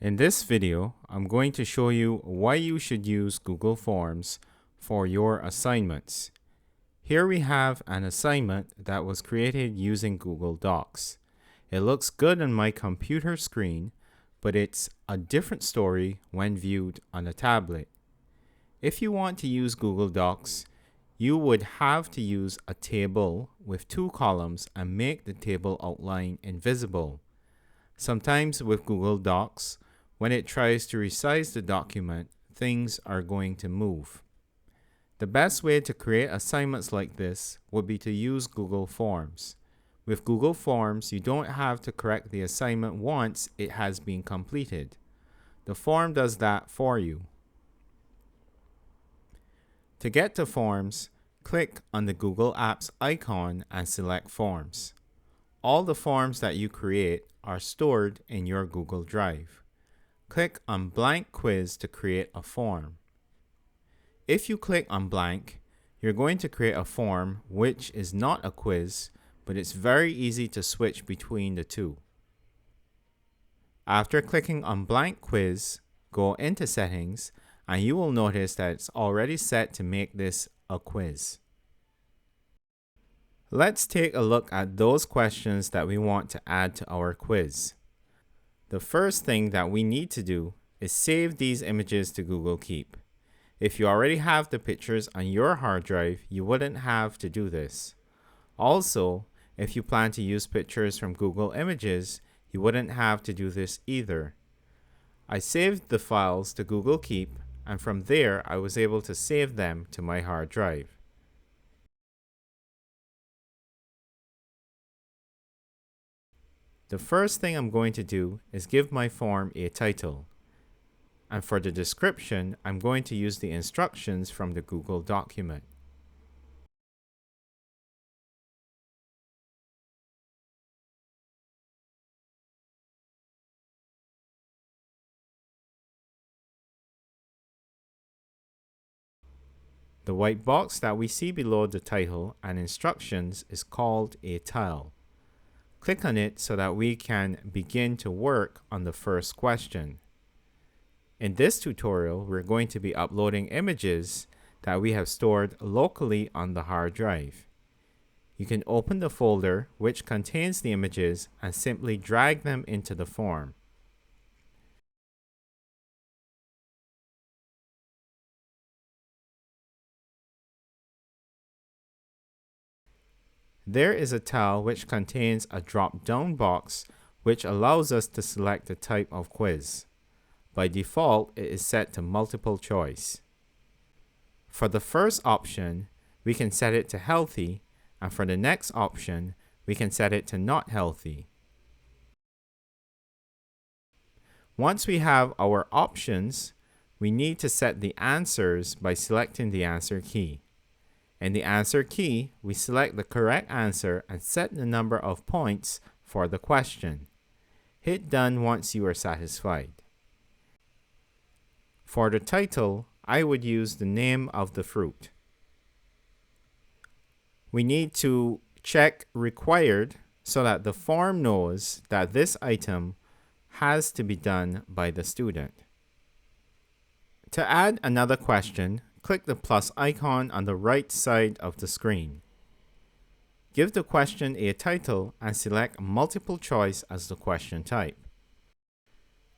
In this video, I'm going to show you why you should use Google Forms for your assignments. Here we have an assignment that was created using Google Docs. It looks good on my computer screen, but it's a different story when viewed on a tablet. If you want to use Google Docs, you would have to use a table with two columns and make the table outline invisible. Sometimes with Google Docs, when it tries to resize the document, things are going to move. The best way to create assignments like this would be to use Google Forms. With Google Forms, you don't have to correct the assignment once it has been completed. The form does that for you. To get to Forms, click on the Google Apps icon and select Forms. All the forms that you create are stored in your Google Drive. Click on Blank Quiz to create a form. If you click on blank, you're going to create a form which is not a quiz, but it's very easy to switch between the two. After clicking on Blank Quiz, go into Settings, and you will notice that it's already set to make this a quiz. Let's take a look at those questions that we want to add to our quiz. The first thing that we need to do is save these images to Google Keep. If you already have the pictures on your hard drive, you wouldn't have to do this. Also, if you plan to use pictures from Google Images, you wouldn't have to do this either. I saved the files to Google Keep, and from there I was able to save them to my hard drive. The first thing I'm going to do is give my form a title. And for the description, I'm going to use the instructions from the Google document. The white box that we see below the title and instructions is called a tile. Click on it so that we can begin to work on the first question. In this tutorial, we're going to be uploading images that we have stored locally on the hard drive. You can open the folder which contains the images and simply drag them into the form. There is a tile which contains a drop-down box which allows us to select the type of quiz. By default, it is set to multiple choice. For the first option, we can set it to healthy, and for the next option, we can set it to not healthy. Once we have our options, we need to set the answers by selecting the answer key. In the answer key, we select the correct answer and set the number of points for the question. Hit done once you are satisfied. For the title, I would use the name of the fruit. We need to check required so that the form knows that this item has to be done by the student. To add another question, click the plus icon on the right side of the screen. Give the question a title and select multiple choice as the question type.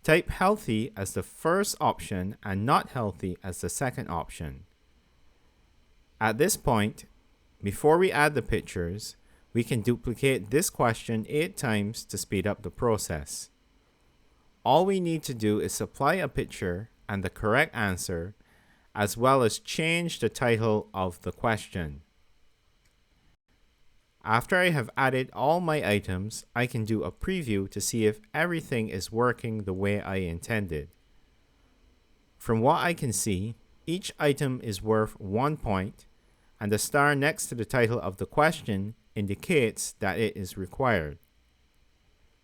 Type healthy as the first option and not healthy as the second option. At this point, before we add the pictures, we can duplicate this question 8 times to speed up the process. All we need to do is supply a picture and the correct answer, as well as change the title of the question. After I have added all my items, I can do a preview to see if everything is working the way I intended. From what I can see, each item is worth 1 point, and the star next to the title of the question indicates that it is required.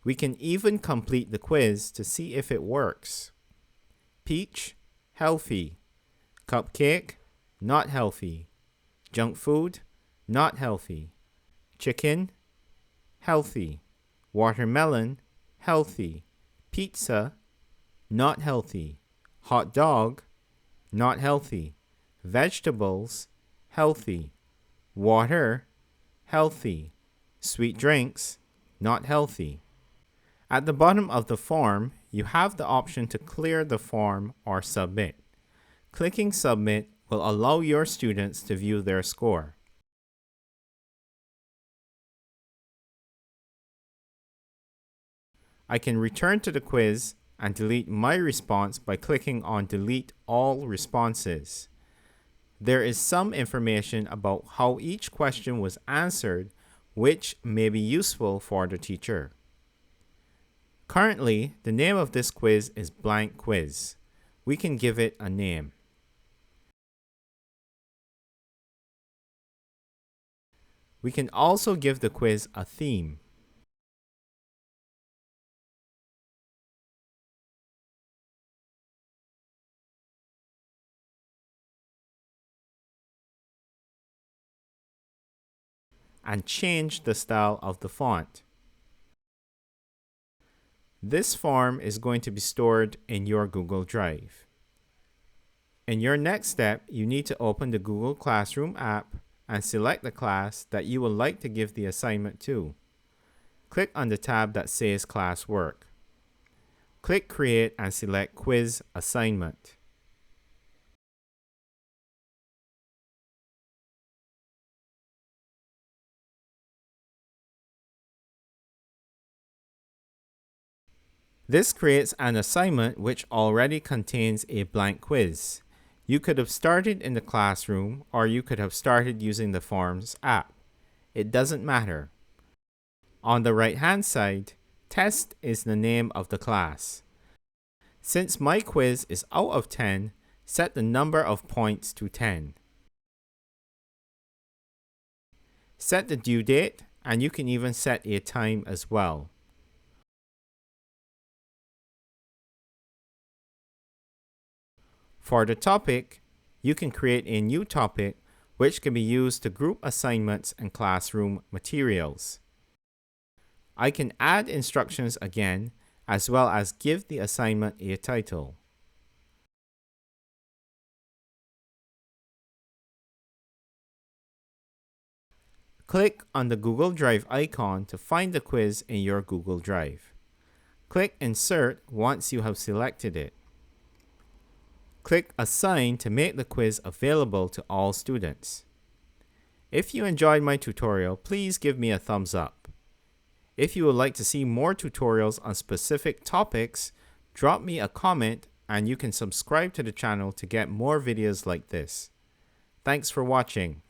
We can even complete the quiz to see if it works. Peach, healthy. Cupcake, not healthy. Junk food, not healthy. Chicken, healthy. Watermelon, healthy. Pizza, not healthy. Hot dog, not healthy. Vegetables, healthy. Water, healthy. Sweet drinks, not healthy. At the bottom of the form, you have the option to clear the form or submit. Clicking Submit will allow your students to view their score. I can return to the quiz and delete my response by clicking on Delete All Responses. There is some information about how each question was answered, which may be useful for the teacher. Currently, the name of this quiz is Blank Quiz. We can give it a name. We can also give the quiz a theme. And change the style of the font. This form is going to be stored in your Google Drive. In your next step, you need to open the Google Classroom app and select the class that you would like to give the assignment to. Click on the tab that says Classwork. Click Create and select Quiz Assignment. This creates an assignment which already contains a blank quiz. You could have started in the classroom or you could have started using the Forms app. It doesn't matter. On the right-hand side, Test is the name of the class. Since my quiz is out of 10, set the number of points to 10. Set the due date, and you can even set a time as well. For the topic, you can create a new topic which can be used to group assignments and classroom materials. I can add instructions again, as well as give the assignment a title. Click on the Google Drive icon to find the quiz in your Google Drive. Click Insert once you have selected it. Click Assign to make the quiz available to all students. If you enjoyed my tutorial, please give me a thumbs up. If you would like to see more tutorials on specific topics, drop me a comment and you can subscribe to the channel to get more videos like this. Thanks for watching.